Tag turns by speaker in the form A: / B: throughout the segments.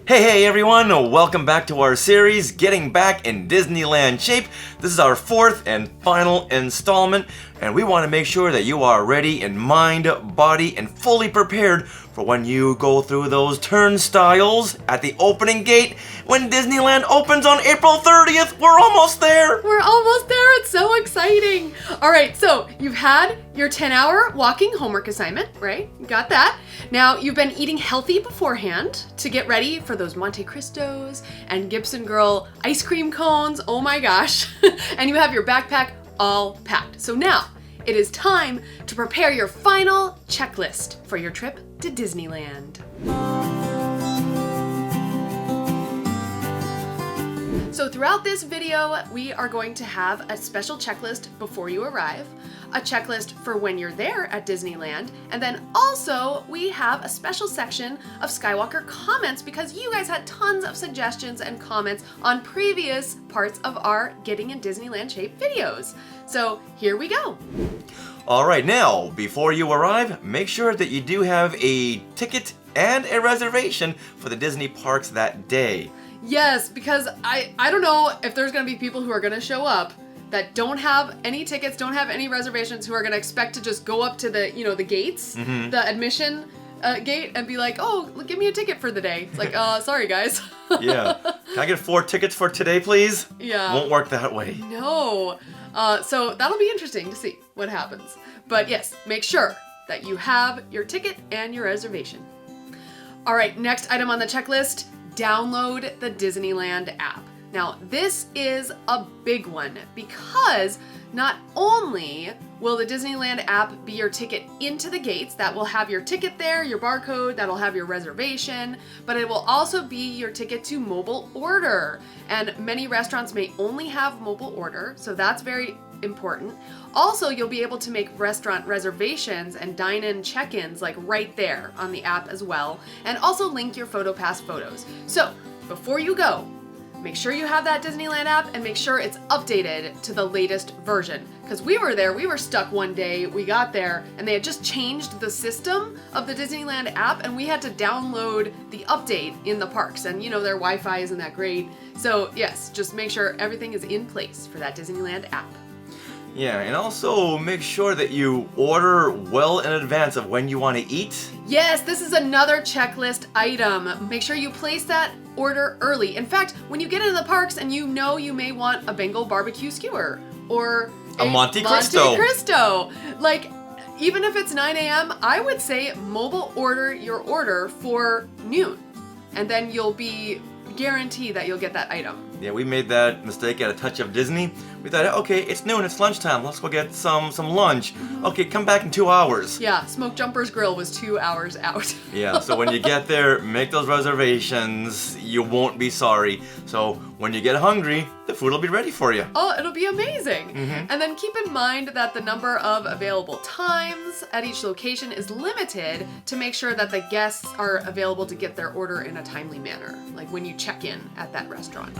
A: Hey everyone, welcome back to our series, Getting Back in Disneyland Shape. This is our fourth and final installment, and we want to make sure that you are ready in mind, body, and fully prepared for when you go through those turnstiles at the opening gate when Disneyland opens on April 30th. We're almost there!
B: We're almost there! It's so exciting! Alright, so you've had your 10-hour walking homework assignment, right? You got that. Now, you've been eating healthy beforehand to get ready for those Monte Cristos and Gibson Girl ice cream cones. Oh my gosh. And you have your backpack all packed. So now, it is time to prepare your final checklist for your trip to Disneyland. So throughout this video, we are going to have a special checklist before you arrive, a checklist for when you're there at Disneyland, and then also we have a special section of Skywalker comments because you guys had tons of suggestions and comments on previous parts of our Getting in Disneyland Shape videos. So here we go.
A: Alright, now, before you arrive, make sure that you do have a ticket and a reservation for the Disney parks that day.
B: Yes, because I don't know if there's going to be people who are going to show up that don't have any tickets, don't have any reservations, who are going to expect to just go up to the, the gates, the admission gate, and be like, oh, give me a ticket for the day. It's like, sorry guys.
A: Yeah. Can I get 4 tickets for today, please?
B: Yeah.
A: Won't work that way.
B: No. So that'll be interesting to see what happens. But yes, make sure that you have your ticket and your reservation. All right, next item on the checklist, download the Disneyland app. Now, this is a big one because not only will the Disneyland app be your ticket into the gates, that will have your ticket there, your barcode, that'll have your reservation, but it will also be your ticket to mobile order. And many restaurants may only have mobile order, so that's very important. Also, you'll be able to make restaurant reservations and dine-in check-ins like right there on the app as well, and also link your PhotoPass photos. So, before you go, make sure you have that Disneyland app and make sure it's updated to the latest version. Because we were stuck one day, we got there, and they had just changed the system of the Disneyland app, and we had to download the update in the parks. And their Wi-Fi isn't that great. So yes, just make sure everything is in place for that Disneyland app.
A: Yeah, and also make sure that you order well in advance of when you want to eat.
B: Yes, this is another checklist item. Make sure you place that order early. In fact, when you get into the parks and you may want a Bengal barbecue skewer or
A: a Monte Cristo.
B: Like, even if it's 9 a.m., I would say mobile order your order for noon. And then you'll be guaranteed that you'll get that item.
A: Yeah, we made that mistake at a Touch of Disney. We thought, okay, it's noon, it's lunchtime, let's go get some lunch. Okay, come back in 2 hours.
B: Yeah, Smoke Jumper's Grill was 2 hours out.
A: Yeah, so when you get there, make those reservations. You won't be sorry. So when you get hungry, the food will be ready for you.
B: Oh, it'll be amazing. And then keep in mind that the number of available times at each location is limited to make sure that the guests are available to get their order in a timely manner, like when you check in at that restaurant.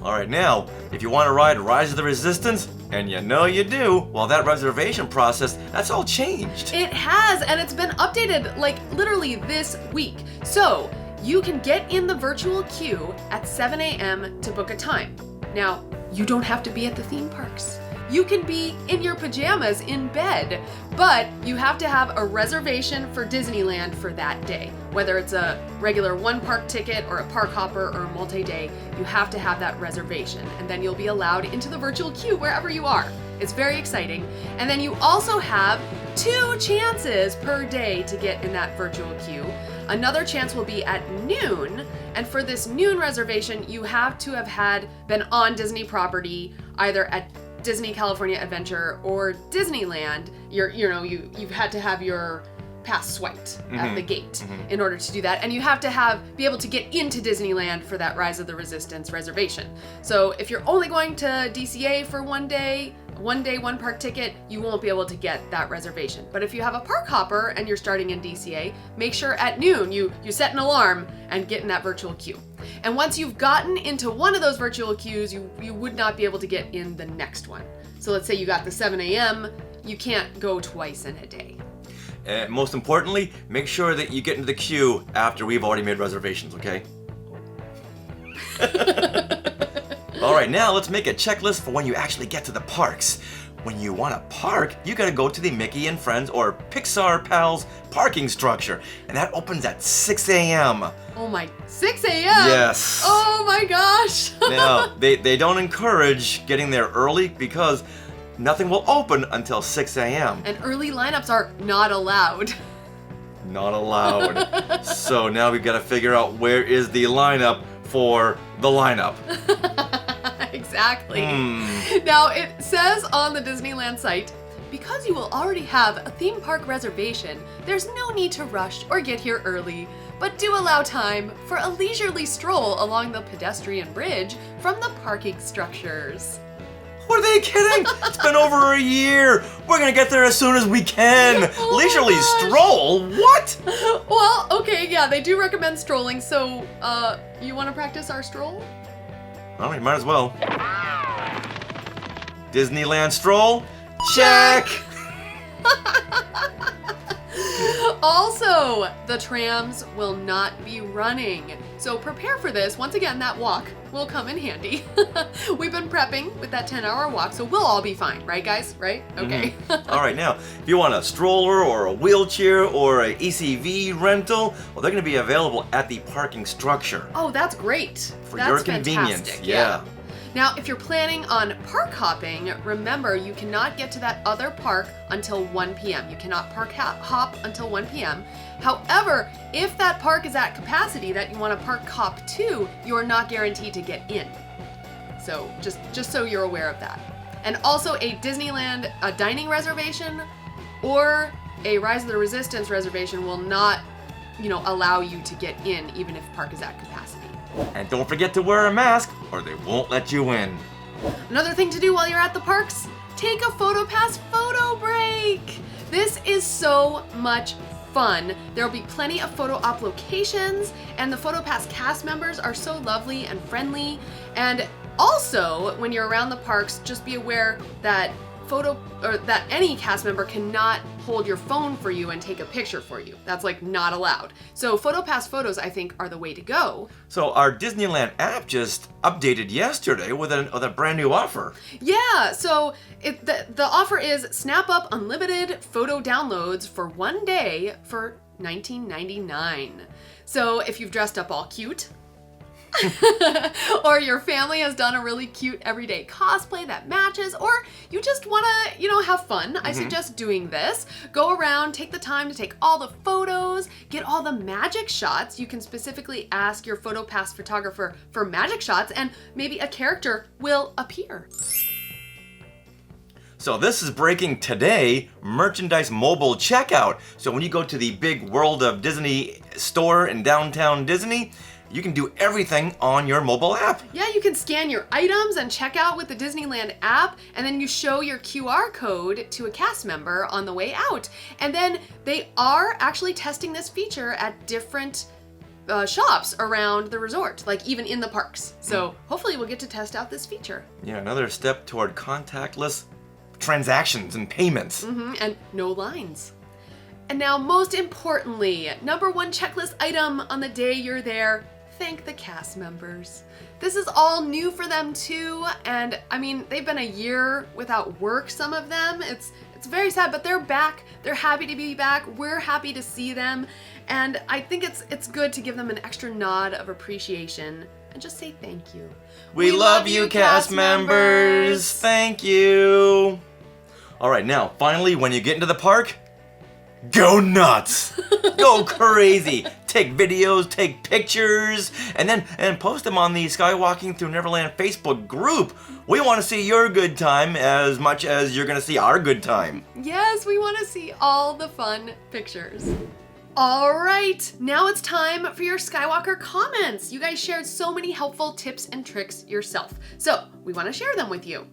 A: Alright, now, if you want to ride Rise of the Resistance, and you know you do, well, that reservation process, that's all changed.
B: It has, and it's been updated like literally this week. So you can get in the virtual queue at 7 a.m. to book a time. Now, you don't have to be at the theme parks. You can be in your pajamas in bed, but you have to have a reservation for Disneyland for that day. Whether it's a regular one-park ticket or a park hopper or a multi-day, you have to have that reservation, and then you'll be allowed into the virtual queue wherever you are. It's very exciting. And then you also have 2 chances per day to get in that virtual queue. Another chance will be at noon, and for this noon reservation, you have to have been on Disney property, either at Disney California Adventure or Disneyland. You've had to have your pass swiped at the gate in order to do that, and you have to be able to get into Disneyland for that Rise of the Resistance reservation. So if you're only going to DCA for one day, one park ticket, you won't be able to get that reservation. But if you have a park hopper and you're starting in DCA, make sure at noon you set an alarm and get in that virtual queue. And once you've gotten into one of those virtual queues, you would not be able to get in the next one. So let's say you got the 7 a.m., you can't go twice in a day.
A: Most importantly, make sure that you get into the queue after we've already made reservations, okay? All right, now let's make a checklist for when you actually get to the parks. When you want to park, you gotta go to the Mickey and Friends or Pixar Pals parking structure, and that opens at 6 a.m.
B: Oh my, 6 a.m.?
A: Yes.
B: Oh my gosh.
A: Now, they don't encourage getting there early because nothing will open until 6 a.m.
B: And early lineups are not allowed.
A: Not allowed. So now we've got to figure out where is the lineup for the lineup.
B: Exactly. Now, it says on the Disneyland site, because you will already have a theme park reservation, there's no need to rush or get here early, but do allow time for a leisurely stroll along the pedestrian bridge from the parking structures.
A: What are they kidding? It's been over a year. We're gonna get there as soon as we can.
B: Oh
A: Leisurely
B: my gosh.
A: stroll? What?
B: Well, okay, yeah, they do recommend strolling, so, you want to practice our stroll?
A: Well, you might as well. Disneyland stroll? Check!
B: Also, the trams will not be running. So prepare for this. Once again, that walk will come in handy. We've been prepping with that 10-hour walk, so we'll all be fine, right guys? Right? Okay.
A: All right, now, if you want a stroller or a wheelchair or a ECV rental, well, they're gonna be available at the parking structure.
B: Oh, that's great.
A: For
B: That's
A: your convenience,
B: fantastic.
A: yeah.
B: Now, if you're planning on park hopping, remember you cannot get to that other park until 1 p.m. You cannot park hop until 1 p.m. However, if that park is at capacity that you want to park hop to, you are not guaranteed to get in. So just so you're aware of that. And also a Disneyland dining reservation or a Rise of the Resistance reservation will not, allow you to get in even if park is at capacity.
A: And don't forget to wear a mask or they won't let you in.
B: Another thing to do while you're at the parks, take a PhotoPass photo break. This is so much fun. There will be plenty of photo op locations, and the PhotoPass cast members are so lovely and friendly. And also, when you're around the parks, just be aware that that any cast member cannot hold your phone for you and take a picture for you. That's not allowed. So PhotoPass photos, I think, are the way to go.
A: So our Disneyland app just updated yesterday with a brand new offer.
B: Yeah, so the offer is snap up unlimited photo downloads for 1 day for $19.99. So if you've dressed up all cute, or your family has done a really cute everyday cosplay that matches, or you just want to, have fun, I suggest doing this. Go around, take the time to take all the photos, get all the magic shots. You can specifically ask your PhotoPass photographer for magic shots, and maybe a character will appear.
A: So this is breaking today, merchandise mobile checkout. So when you go to the big World of Disney store in downtown Disney, you can do everything on your mobile app.
B: Yeah, you can scan your items and check out with the Disneyland app, and then you show your QR code to a cast member on the way out. And then they are actually testing this feature at different shops around the resort, even in the parks. So hopefully we'll get to test out this feature.
A: Yeah, another step toward contactless transactions and payments.
B: And no lines. And now, most importantly, number one checklist item on the day you're there, thank the cast members. This is all new for them too, and they've been a year without work, some of them. It's very sad, but they're back. They're happy to be back. We're happy to see them, and I think it's good to give them an extra nod of appreciation and just say thank you.
A: We love you, cast members. Thank you. All right, now, finally, when you get into the park, go nuts! Go crazy! Take videos, take pictures, and post them on the Skywalking Through Neverland Facebook group. We want to see your good time as much as you're going to see our good time.
B: Yes, we want to see all the fun pictures. All right, now it's time for your Skywalker comments. You guys shared so many helpful tips and tricks yourself, so we want to share them with you.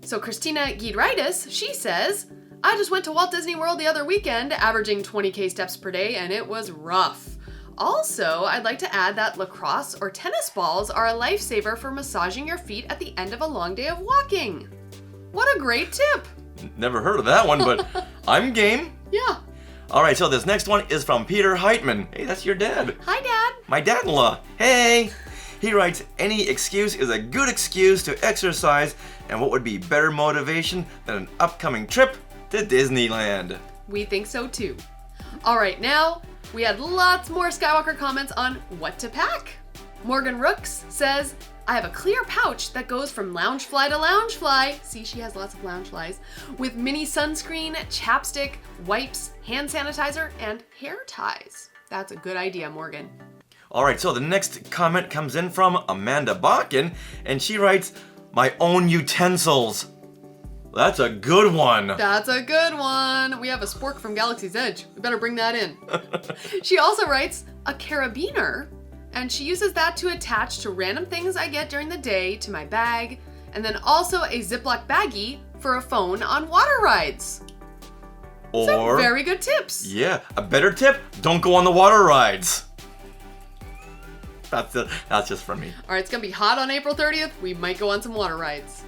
B: So Christina Gidritis, she says, I just went to Walt Disney World the other weekend, averaging 20K steps per day, and it was rough. Also, I'd like to add that lacrosse or tennis balls are a lifesaver for massaging your feet at the end of a long day of walking. What a great tip!
A: Never heard of that one, but I'm game.
B: Yeah.
A: All right, so this next one is from Peter Heitman. Hey, that's your dad.
B: Hi, Dad.
A: My dad-in-law. Hey! He writes, any excuse is a good excuse to exercise, and what would be better motivation than an upcoming trip to Disneyland?
B: We think so too. All right, now we had lots more Skywalker comments on what to pack. Morgan Rooks says, I have a clear pouch that goes from Loungefly to Loungefly. See, she has lots of Loungeflies. With mini sunscreen, chapstick, wipes, hand sanitizer, and hair ties. That's a good idea, Morgan.
A: All right, so the next comment comes in from Amanda Bakken, and she writes, my own utensils. That's a good one.
B: That's a good one. We have a spork from Galaxy's Edge. We better bring that in. She also writes, a carabiner. And she uses that to attach to random things I get during the day to my bag, and then also a Ziploc baggie for a phone on water rides.
A: Or,
B: so very good tips.
A: Yeah, a better tip, don't go on the water rides. That's just from me.
B: All right, it's gonna be hot on April 30th. We might go on some water rides.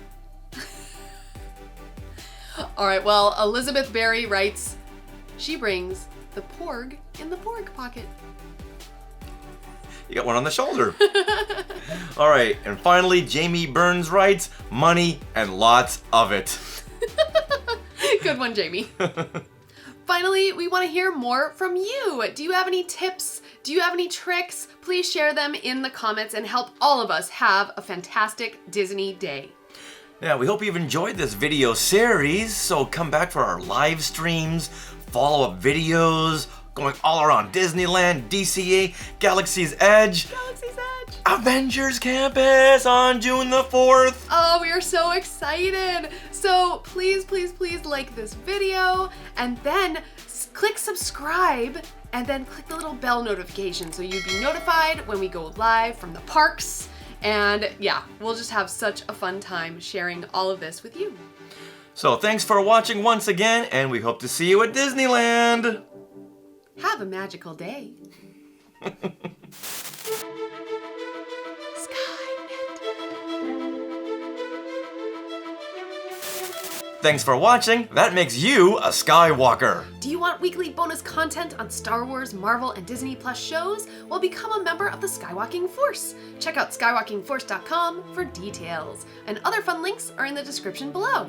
B: All right, well, Elizabeth Berry writes, she brings the porg in the porg pocket.
A: You got one on the shoulder. All right, and finally, Jamie Burns writes, money and lots of it.
B: Good one, Jamie. Finally, we want to hear more from you. Do you have any tips? Do you have any tricks? Please share them in the comments and help all of us have a fantastic Disney day.
A: Yeah, we hope you've enjoyed this video series, so come back for our live streams, follow-up videos, going all around Disneyland, DCA, Galaxy's Edge, Avengers Campus on June the 4th.
B: Oh, we are so excited. So please, please, please like this video and then click subscribe and then click the little bell notification so you'd be notified when we go live from the parks. And yeah, we'll just have such a fun time sharing all of this with you.
A: So thanks for watching once again, and we hope to see you at Disneyland.
B: Have a magical day.
A: Thanks for watching. That makes you a Skywalker.
B: Do you want weekly bonus content on Star Wars, Marvel, and Disney Plus shows? Well, become a member of the Skywalking Force. Check out skywalkingforce.com for details. And other fun links are in the description below.